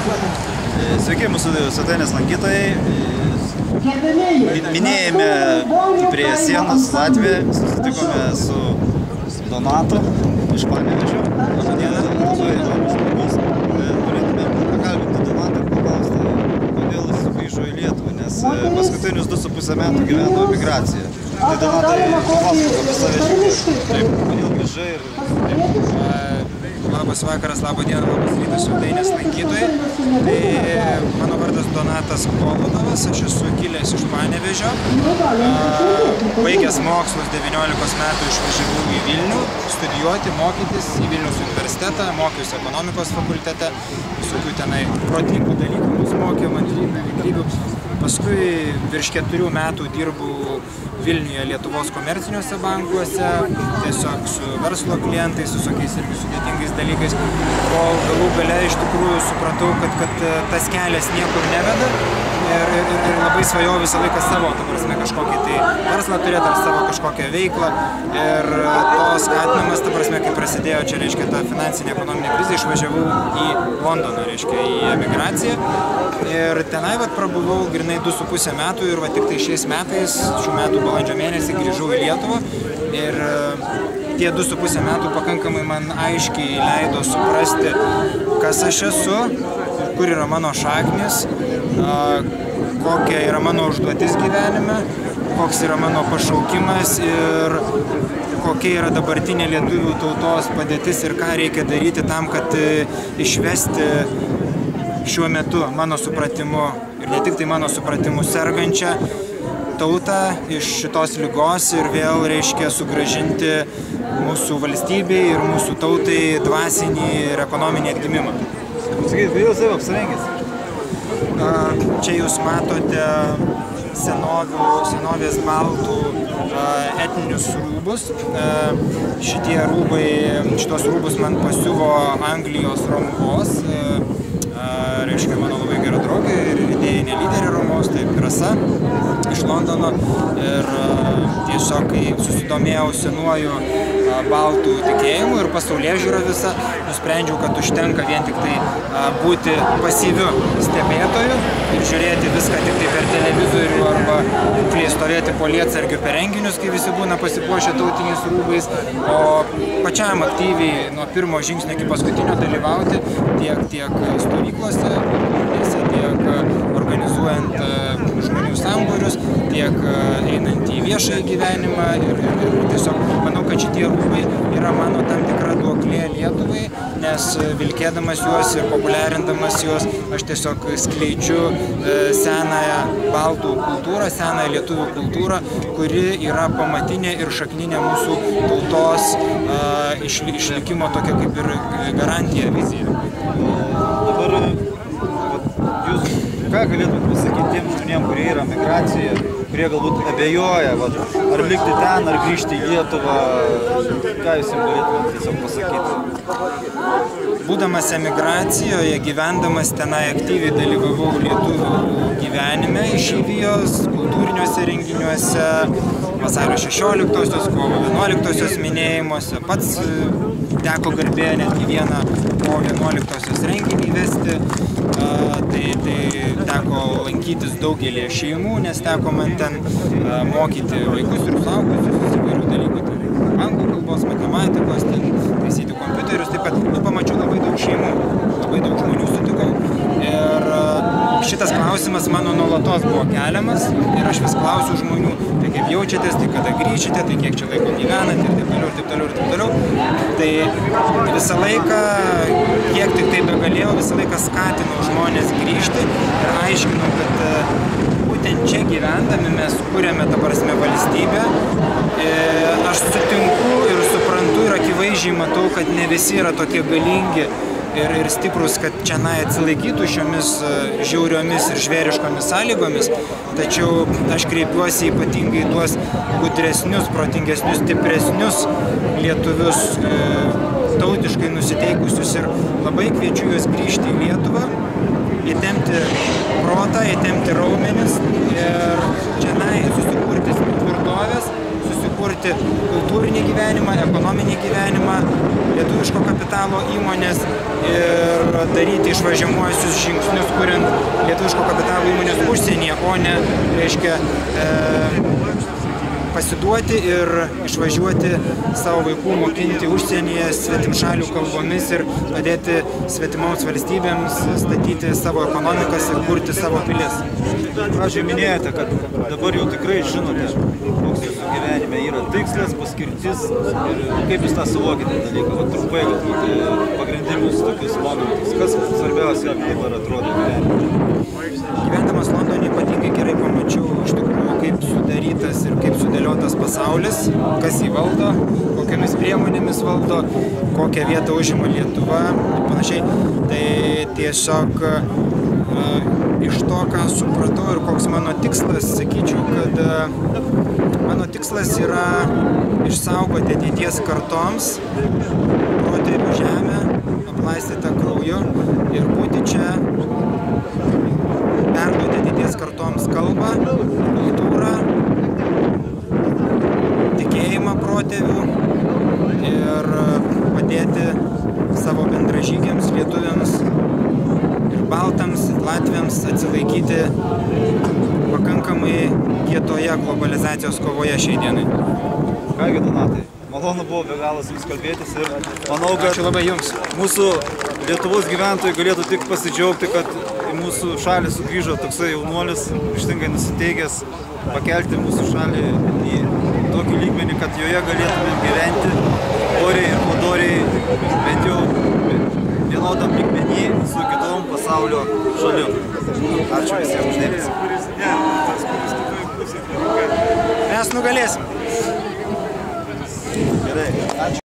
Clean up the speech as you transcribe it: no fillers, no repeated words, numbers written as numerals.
Sveiki, mūsų svetainės lankytojai. Minėjome prie sienos Latviją, susitikome su Donatu iš Panevėžio. Norėtume pakalbinti Donatą ir paklausti, kodėl jis sugrįžo į Lietuvą, nes paskutinius 2,5 metų gyveno emigraciją. Tai Donatai, papasakok apie save šiek tiek. Kodėl grįžai ir... Labas vakaras, laba diena, labas rytas svetainės lankytojai. Tai mano vardas Donatas Kolodovas, aš esu kilęs iš Panevėžio. Baigęs mokslus 19 metų išvažiavau į Vilnių studijuoti, mokytis į Vilniaus universitetą, mokiausi ekonomikos fakultete, visokių tenai protingų dalykų mus mokė, mantlinių vykrybių. Paskui virš 4 metų dirbau Vilniuje Lietuvos komerciniuose bankuose, tiesiog su verslo klientais, su tokiais irgi sudėtingais dalykais, kol galų gale iš tikrųjų supratau, kad tas kelias niekur neveda ir labai svajojau visą laiką savo, ta prasme, kažkokį tai verslą turėti ar savo kažkokią veiklą ir to skatinimas, ta prasme, kai prasidėjo čia, reiškia, ta finansinė ekonominė krizė, išvažiavau į Londoną, reiškia, į emigraciją ir tenai prabuvau grinai 2,5 metų ir tik tai šiais metais, šių metų balandžio mėnesį grįžau į Lietuvą ir tie 2,5 metų pakankamai man aiškiai leido suprasti, kas aš esu, kur yra mano šaknis, kokia yra mano užduotis gyvenime, koks yra mano pašaukimas ir kokia yra dabartinė lietuvių tautos padėtis ir ką reikia daryti tam, kad išvesti šiuo metu mano supratimu ir ne tik tai mano supratimu sergančią tautą iš šitos ligos ir vėl, reiškia, sugrąžinti mūsų valstybei ir mūsų tautai dvasinį ir ekonominį atgimimą. Sakykit, kodėl save apsirengęs? Čia jūs matote senovės baltų etninius rūbus. Šitos rūbus man pasiuvo Anglijos Romuvos, reiškia, mano labai gera draugė ir idėjinė lyderė Romuvos, tai Rasa iš Londono ir tiesiog, kai susidomėjau senuoju baltų tikėjimu ir pasaulėžiūra visą, nusprendžiau, kad užtenka vien tik tai būti pasyviu stebėtoju ir žiūrėti viską tik tai per televizorių arba stovėti po lietsargiu per renginius, kai visi būna pasipuošę tautiniais rūbais, o pačiam aktyviai nuo pirmo žingsnio iki paskutinio dalyvauti tiek stovyklose, tiek organizuojant žmonių sambūrius, tiek einant į viešąjį gyvenimą ir tiesiog manau, kad šitie rūbai yra mano tam tikra duoklė Lietuvai, nes vilkėdamas juos ir populiarindamas juos, aš tiesiog skleidžiu senąją baltų kultūrą, senąją lietuvių kultūrą, kuri yra pamatinė ir šakninė mūsų tautos išlikimo tokia kaip ir garantija, vizija. Dabar jūs ką galėtumėt pasakyti tiem žmonėm, kurie yra migracijoje, kurie galbūt abejoja, ar likti ten, ar grįžti į Lietuvą, ką jūs jiems galėtumėt tiesiog pasakyti? Būdamas emigracijoje, gyvendamas tenai aktyviai dalyvavau lietuvių gyvenime, išeivijos, kultūriniuose renginiuose, vasario 16-osios, kovo 11-osios minėjimuose, pats teko garbė netgi vieną kovo 11-osios renginį vesti, tai teko lankytis daugelį šeimų, nes teko man ten mokyti vaikus ir suaugusius įvairių dalykų, tai anglų kalbos, matematikos, taisyti kompiuterius, taip pat pamačiau labai daug šeimų, labai daug žmonių sutikau ir šitas klausimas mano nuolatos buvo keliamas ir aš vis klausiu žmonių, tai kaip jaučiatės, tai kada grįžite, tai kiek čia laiko gyvenate ir taip toliau, ir taip toliau, ir taip toliau. Tai visą laiką, kiek tik tai begalėjau, visą laiką skatinau žmonės grįžti ir aiškinau, kad būtent čia gyvendami mes kuriame, ta prasme, valstybę. Aš sutinku ir suprantu ir akivaizdžiai matau, kad ne visi yra tokie galingi ir stiprus, kad čionai atsilaikytų šiomis žiauriomis ir žvėriškomis sąlygomis, tačiau aš kreipiuosi ypatingai tuos gudresnius, protingesnius, stipresnius lietuvius, tautiškai nusiteikusius ir labai kviečiu juos grįžti į Lietuvą, įtempti protą, įtempti raumenis ir čionai susikurti tvirtovės, susikurti kultūrinį gyvenimą, ekonominį gyvenimą, lietuviško kapitalo įmonės ir daryti išvažiuojamuosius žingsnius, kuriant lietuviško kapitalo įmonės užsienyje, o ne, reiškia, pasiduoti ir išvažiuoti savo vaikų mokinti užsienyje svetimšalių kalbomis ir padėti svetimoms valstybėms statyti savo ekonomikas ir kurti savo pilis. Pradžiai minėjote, kad dabar jau tikrai žinote, koks jūsų gyvenime yra tikslas, paskirtis ir kaip jūs tą suvokite dalyką. Va, trumpai galbūt pagrindinius tokius momentus. Kas svarbiausia dabar atrodo gyvenime? Gyvendamas Londone ypatingai gerai pamačiau iš tikrųjų, kaip sudarytas ir kaip sudėliotas pasaulis, kas jį valdo, kokiamis priemonėmis valdo, kokią vietą užima Lietuva ir panašiai. Tai tiesiog iš to, ką supratau ir koks mano tikslas, sakyčiau, kad mano tikslas yra išsaugoti ateities kartoms protėvių žemę, aplaistytą krauju ir būti čia, perduoti ateities kartoms kalbą, kultūrą, tikėjimą protėvių ir padėti savo bendražygiams, lietuviams ir baltams, latviams atsilaikyti pakankamai kietoje globalizacijos kovoje šiai dienai. Kągi, Donatai, malonu buvo be galo su jums kalbėtis ir manau, kad ačiū labai jums. Mūsų Lietuvos gyventojai galėtų tik pasidžiaugti, kad į mūsų šalį sugrįžo toksai jaunuolis, ryžtingai nusiteikęs pakelti mūsų šalį į tokį lygmenį, kad joje galėtume gyventi oriai ir padoriai, bent jau vienodam lygmenį su kitom pasaulio šalim. Ačiū visiems už dėmesį. Mes nugalėsim. Gerai, ačiū.